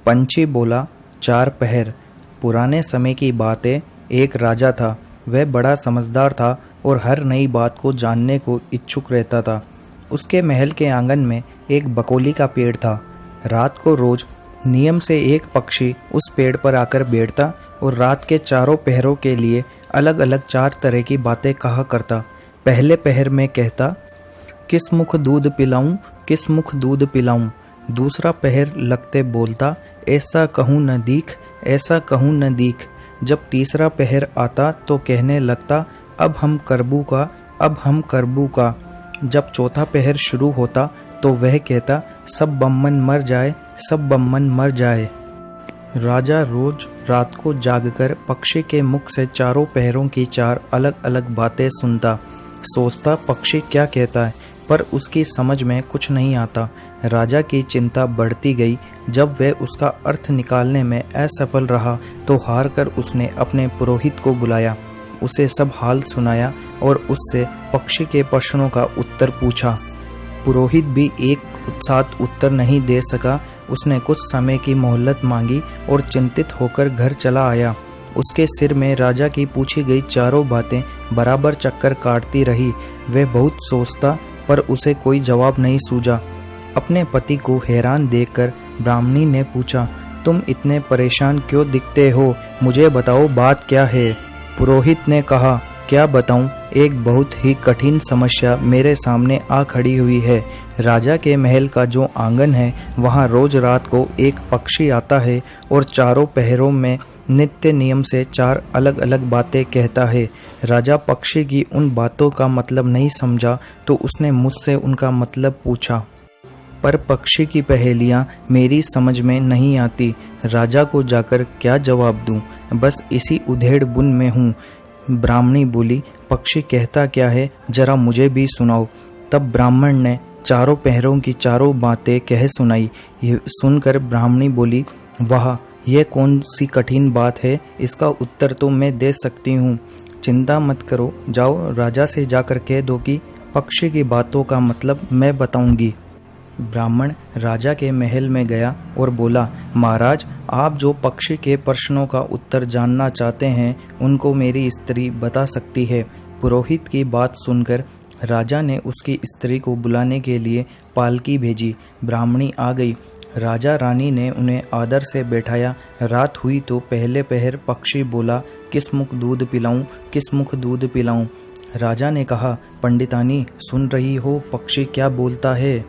पंछी बोला, 4 पहर। पुराने समय की बात है। एक राजा था। वह बड़ा समझदार था और हर नई बात को जानने को इच्छुक रहता था। उसके महल के आंगन में एक बकोली का पेड़ था। रात को रोज नियम से एक पक्षी उस पेड़ पर आकर बैठता और रात के चारों पहरों के लिए अलग अलग 4 तरह की बातें कहा करता। पहले पहर में कहता, किस मुख दूध पिलाऊं, किस मुख दूध पिलाऊं। दूसरा पहर लगते बोलता, ऐसा कहूँ न दीख, ऐसा कहूँ न दीख। जब तीसरा पहर आता तो कहने लगता, अब हम करबू का, अब हम करबू का। जब चौथा पहर शुरू होता तो वह कहता, सब बम्मन मर जाए, सब बम्मन मर जाए। राजा रोज रात को जागकर पक्षी के मुख से चारों पहरों की 4 अलग अलग बातें सुनता। सोचता पक्षी क्या कहता है, पर उसकी समझ में कुछ नहीं आता। राजा की चिंता बढ़ती गई। जब वह उसका अर्थ निकालने में असफल रहा तो हार कर उसने अपने पुरोहित को बुलाया, उसे सब हाल सुनाया और उससे पक्षी के प्रश्नों का उत्तर पूछा। पुरोहित भी एक साथ उत्तर नहीं दे सका। उसने कुछ समय की मोहलत मांगी और चिंतित होकर घर चला आया। उसके सिर में राजा की पूछी गई चारों बातें बराबर चक्कर काटती रही। वह बहुत सोचता पर उसे कोई जवाब नहीं सूझा। अपने पति को हैरान देखकर ब्राह्मणी ने पूछा, तुम इतने परेशान क्यों दिखते हो, मुझे बताओ बात क्या है। पुरोहित ने कहा, क्या बताऊं, एक बहुत ही कठिन समस्या मेरे सामने आ खड़ी हुई है। राजा के महल का जो आंगन है वहां रोज रात को एक पक्षी आता है और चारों पहरों में नित्य नियम से 4 अलग अलग बातें कहता है। राजा पक्षी की उन बातों का मतलब नहीं समझा तो उसने मुझसे उनका मतलब पूछा, पर पक्षी की पहेलियां मेरी समझ में नहीं आती। राजा को जाकर क्या जवाब दूं, बस इसी उधेड़ बुन में हूँ। ब्राह्मणी बोली, पक्षी कहता क्या है, जरा मुझे भी सुनाओ। तब ब्राह्मण ने चारों पहरों की चारों बातें कह सुनाई। ये सुनकर ब्राह्मणी बोली, वाह, यह कौन सी कठिन बात है, इसका उत्तर तो मैं दे सकती हूँ। चिंता मत करो, जाओ राजा से जाकर कह दो कि पक्षी की बातों का मतलब मैं बताऊंगी। ब्राह्मण राजा के महल में गया और बोला, महाराज, आप जो पक्षी के प्रश्नों का उत्तर जानना चाहते हैं उनको मेरी स्त्री बता सकती है। पुरोहित की बात सुनकर राजा ने उसकी स्त्री को बुलाने के लिए पालकी भेजी। ब्राह्मणी आ गई। राजा रानी ने उन्हें आदर से बैठाया। रात हुई तो पहले पहर पक्षी बोला, किस मुख दूध पिलाऊं, किस मुख दूध पिलाऊं। राजा ने कहा, पंडितानी सुन रही हो पक्षी क्या बोलता है।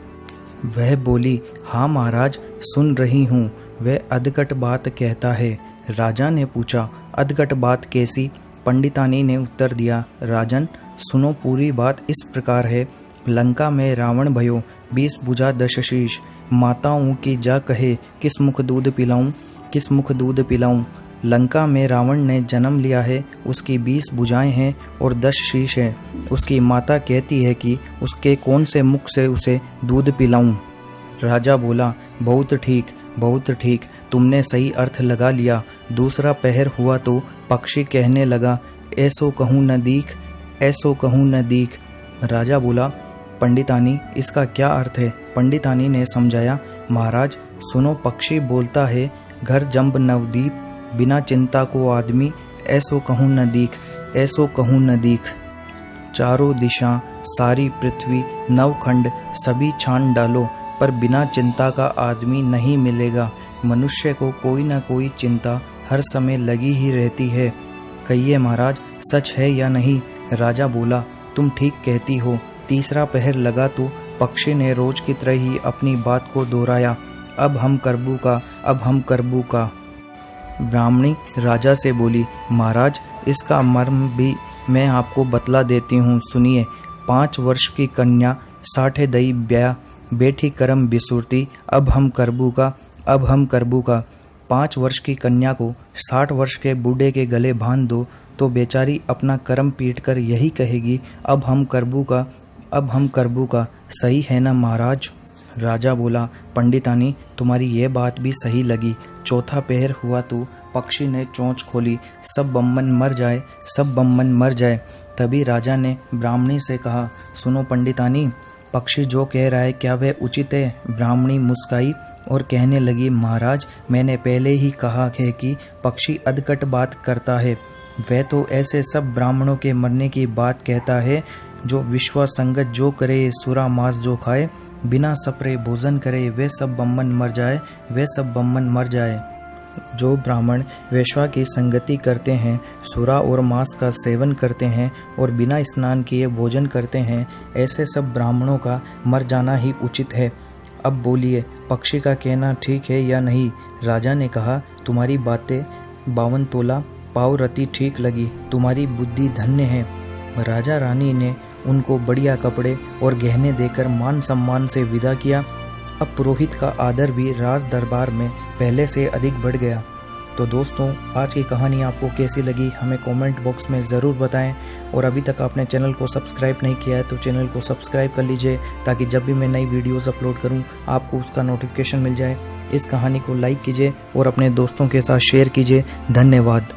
वह बोली, हाँ महाराज, सुन रही हूँ। वह अधकट बात कहता है। राजा ने पूछा, अधकट बात कैसी। पंडितानी ने उत्तर दिया, राजन सुनो, पूरी बात इस प्रकार है। लंका में रावण भयो, 20 भुजा 10 शीश। माताओं की जा कहे, किस मुख दूध पिलाऊं, किस मुख दूध पिलाऊं। लंका में रावण ने जन्म लिया है, उसकी 20 भुजाएं हैं और 10 शीश हैं। उसकी माता कहती है कि उसके कौन से मुख से उसे दूध पिलाऊं। राजा बोला, बहुत ठीक, बहुत ठीक, तुमने सही अर्थ लगा लिया। दूसरा पहर हुआ तो पक्षी कहने लगा, ऐसो कहूँ न दीख, ऐसो कहूँ न दीख। राजा बोला, पंडितानी इसका क्या अर्थ है। पंडितानी ने समझाया, महाराज सुनो, पक्षी बोलता है, घर जंब नवदीप, बिना चिंता को आदमी, ऐसो कहूँ न दीख, ऐसो कहूँ न दीख। चारों दिशा, सारी पृथ्वी, नवखंड सभी छान डालो, पर बिना चिंता का आदमी नहीं मिलेगा। मनुष्य को कोई ना कोई चिंता हर समय लगी ही रहती है। कहिए महाराज, सच है या नहीं। राजा बोला, तुम ठीक कहती हो। तीसरा पहर लगा तो पक्षी ने रोज की तरह ही अपनी बात को दोहराया, अब हम करबू का, अब हम करबू का। ब्राह्मणी राजा से बोली, महाराज इसका मर्म भी मैं आपको बतला देती हूँ, सुनिए। 5 वर्ष की कन्या 60 दई ब्याह, बेटी करम बिसुरती, अब हम करबू का, अब हम करबू का। 5 वर्ष की कन्या को 60 वर्ष के बूढ़े के गले बांध दो तो बेचारी अपना कर्म पीट कर यही कहेगी, अब हम करबू का, अब हम करबू का। सही है ना महाराज। राजा बोला, पंडितानी तुम्हारी ये बात भी सही लगी। चौथा पहर हुआ तो पक्षी ने चोंच खोली, सब बम्मन मर जाए, सब बम्मन मर जाए। तभी राजा ने ब्राह्मणी से कहा, सुनो पंडितानी, पक्षी जो कह रहा है क्या वह उचित है। ब्राह्मणी मुस्काई और कहने लगी, महाराज, मैंने पहले ही कहा है कि पक्षी अधकट बात करता है। वह तो ऐसे सब ब्राह्मणों के मरने की बात कहता है जो विश्वासंगत जो करे, सुरा मांस जो खाए, बिना सपरे भोजन करे, वे सब बम्मन मर जाए, वे सब बम्मन मर जाए। जो ब्राह्मण वेश्या की संगति करते हैं, सुरा और मांस का सेवन करते हैं और बिना स्नान किए भोजन करते हैं, ऐसे सब ब्राह्मणों का मर जाना ही उचित है। अब बोलिए, पक्षी का कहना ठीक है या नहीं? राजा ने कहा, तुम्हारी बातें 52 तोला पावरती ठीक लगी, तुम्हारी बुद्धि धन्य है। राजा रानी ने उनको बढ़िया कपड़े और गहने देकर मान सम्मान से विदा किया। अब पुरोहित का आदर भी राज दरबार में पहले से अधिक बढ़ गया। तो दोस्तों, आज की कहानी आपको कैसी लगी हमें कमेंट बॉक्स में ज़रूर बताएं। और अभी तक आपने चैनल को सब्सक्राइब नहीं किया है तो चैनल को सब्सक्राइब कर लीजिए, ताकि जब भी मैं नई वीडियोस अपलोड करूं आपको उसका नोटिफिकेशन मिल जाए। इस कहानी को लाइक कीजिए और अपने दोस्तों के साथ शेयर कीजिए। धन्यवाद।